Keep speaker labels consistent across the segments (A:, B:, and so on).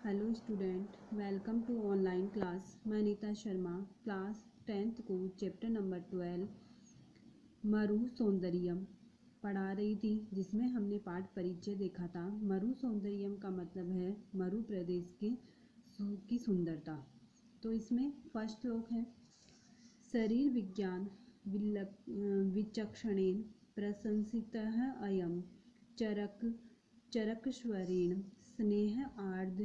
A: Hello student, welcome to online class. मैं Neeta Sharma class 10th को chapter number 12 मरु सौंदर्यम पढ़ा रही थी, जिसमें हमने पाठ परिचय देखा था। मरु सौंदर्यम का मतलब है मरु प्रदेश की सुंदरता। तो इसमें फर्स्ट श्लोक है, शरीर विज्ञान विचक्षणेन प्रशंसितः अयं चरकस्वरेण स्नेह आर्द्र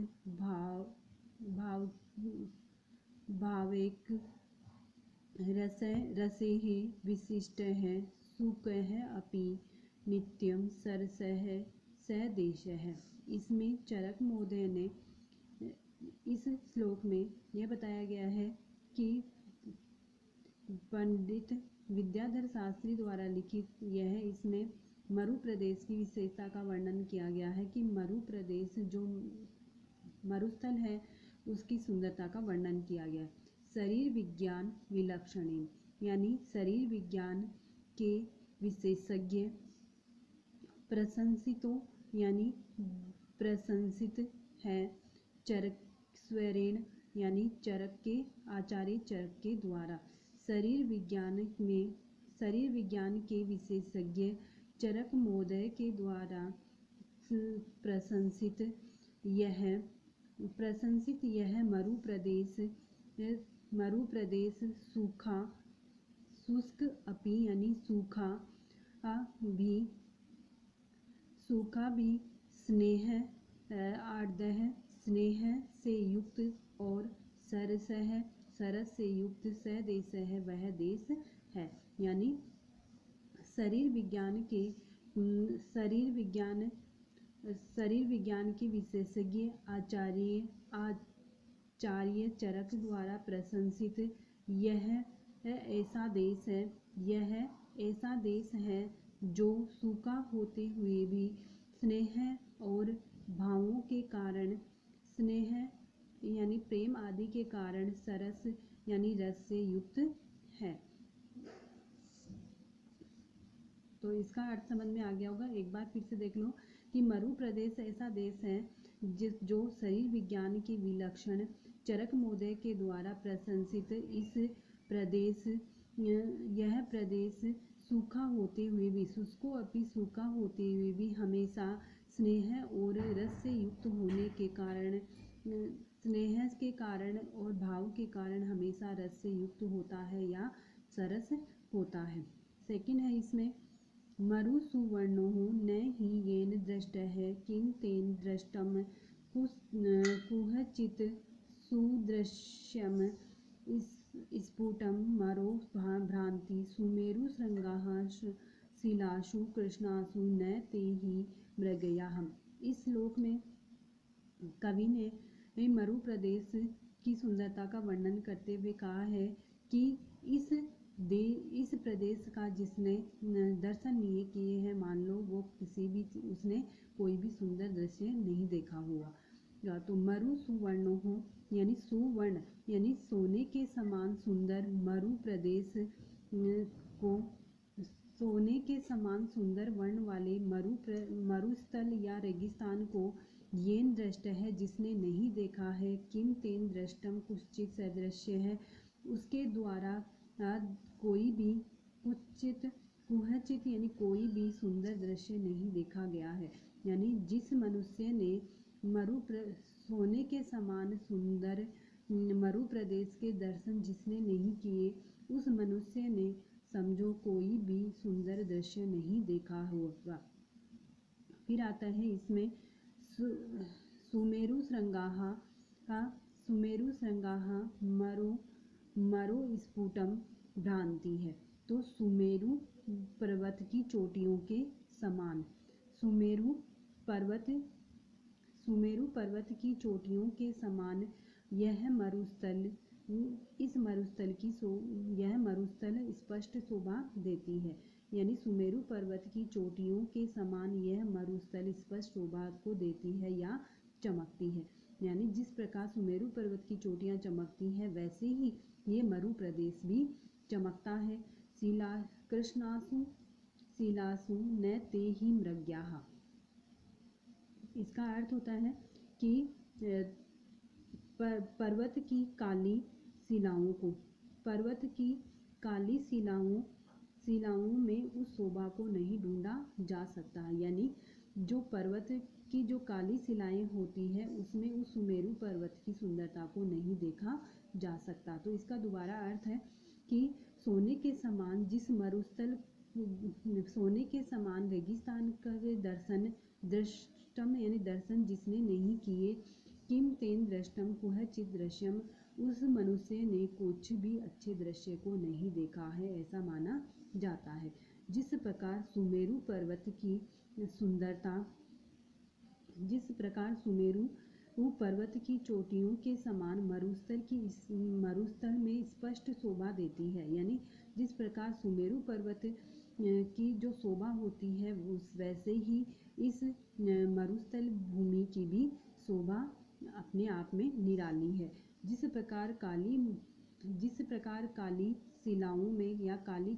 A: भावेक रसेः विशिष्टः सुखः अपि नित्यं सरसः स देशः। इसमें चरक महोदय ने इस श्लोक में यह बताया गया है कि पंडित विद्याधर शास्त्री द्वारा लिखित यह इसमें मरु प्रदेश की विशेषता का वर्णन किया गया है कि मरु प्रदेश जो मरुस्थल है उसकी सुंदरता का वर्णन किया गया है। शरीर विज्ञान विलक्षणेन यानी शरीर विज्ञान के विशेषज्ञ, प्रशंसितों यानी प्रशंसित है, चरकस्वरेण यानी चरक के आचार्य चरक के द्वारा, शरीर विज्ञान के विशेषज्ञ चरक महोदय के द्वारा प्रशंसित यह मरु प्रदेश शुष्क अपि यानी सूखा भी स्नेह आर्द्र स्नेह से युक्त और सरस से युक्त स देश है वह देश है। यानी शरीर विज्ञान के विशेषज्ञ आचार्य चरक द्वारा प्रशंसित यह ऐसा देश है जो सूखा होते हुए भी स्नेह और भावों के कारण, स्नेह यानी प्रेम आदि के कारण, सरस यानी रस से युक्त है। तो इसका अर्थ समझ में आ गया होगा। एक बार फिर से देख लो कि मरु प्रदेश ऐसा देश है जो शरीर विज्ञान के विलक्षण चरक महोदय के द्वारा प्रशंसित यह प्रदेश सूखा होते हुए भी, शुष्को अपि सूखा होते हुए भी हमेशा स्नेह और रस से युक्त होने के कारण, स्नेह के कारण और भाव के कारण हमेशा रस से युक्त होता है या सरस होता है। सेकंड है इसमें, मरु सुवर्णो न हि येन दृष्टः किं तेन दृष्टं कुहचित् सुदृश्यं स्फुटं मरो भ्रांति सुमेरु श्रृंगाः शिलासु कृष्णासु न ते हि मृगयाः। इस श्लोक में कवि ने मरु प्रदेश की सुंदरता का वर्णन करते हुए कहा है कि इस प्रदेश का जिसने दर्शन नहीं किए हैं, मान लो वो उसने कोई भी सुंदर दृश्य नहीं देखा हुआ। तो मरु सुवर्णो हो यानी सुवर्ण यानी सोने के समान सुंदर मरु प्रदेश को, सोने के समान सुंदर वर्ण वाले मरुस्थल या रेगिस्तान को येन दृष्ट है जिसने नहीं देखा है, किम तेन दृष्टम कुछचित सदृश्य है उसके द्वारा कोई भी कुहचित यानी कोई भी सुंदर दृश्य नहीं देखा गया है। यानी जिस मनुष्य ने सोने के समान सुंदर मरु प्रदेश के दर्शन जिसने नहीं किए, उस मनुष्य ने समझो कोई भी सुंदर दृश्य नहीं देखा होगा। फिर आता है इसमें सुमेरु श्रृंगाः मरो स्फुटम भ्रांति है। तो सुमेरु पर्वत की चोटियों के समान, सुमेरु पर्वत की चोटियों के समान यह मरुस्थल स्पष्ट शोभा देती है। यानी सुमेरु पर्वत की चोटियों के समान यह मरुस्थल स्पष्ट शोभा को देती है या चमकती है। यानी जिस प्रकार सुमेरु पर्वत की चोटियां चमकती है, वैसे ही ये मरु प्रदेश भी चमकता है। शिलासु न ते ही मृग्याः। इसका अर्थ होता है कि पर्वत की काली शिलाओं को, पर्वत की काली शिलाओं में उस शोभा को नहीं ढूंढा जा सकता। यानी जो पर्वत की जो काली शिलाएं होती है उसमें उस सुमेरु पर्वत की सुंदरता को नहीं देखा जा सकता। तो इसका दोबारा अर्थ है कि सोने के समान जिस मरुस्थल, सोने के समान रेगिस्तान का दृष्टम यानी दर्शन जिसने नहीं किए, किम तेन दृष्टम कुह चित दृश्यम, उस मनुष्य ने कुछ भी अच्छे दृश्य को नहीं देखा है, ऐसा माना जाता है। जिस प्रकार सुमेरु पर्वत की सुंदरता, जिस प्रकार सुमेरु पर्वत की चोटियों के समान मरुस्थल में स्पष्ट शोभा देती है, यानी जिस प्रकार सुमेरु पर्वत की जो शोभा होती है उस वैसे ही इस मरुस्थल भूमि की भी शोभा अपने आप में निराली है। जिस प्रकार काली शिलाओं में या काली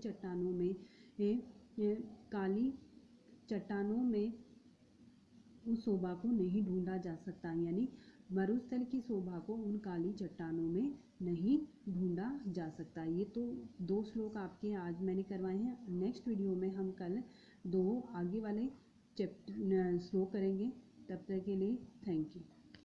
A: चट्टानों में उस शोभा को नहीं ढूंढा जा सकता, यानी मरुस्थल की शोभा को उन काली चट्टानों में नहीं ढूंढा जा सकता। ये तो 2 श्लोक आपके आज मैंने करवाए हैं। नेक्स्ट वीडियो में हम कल 2 आगे वाले श्लोक करेंगे। तब तक के लिए थैंक यू।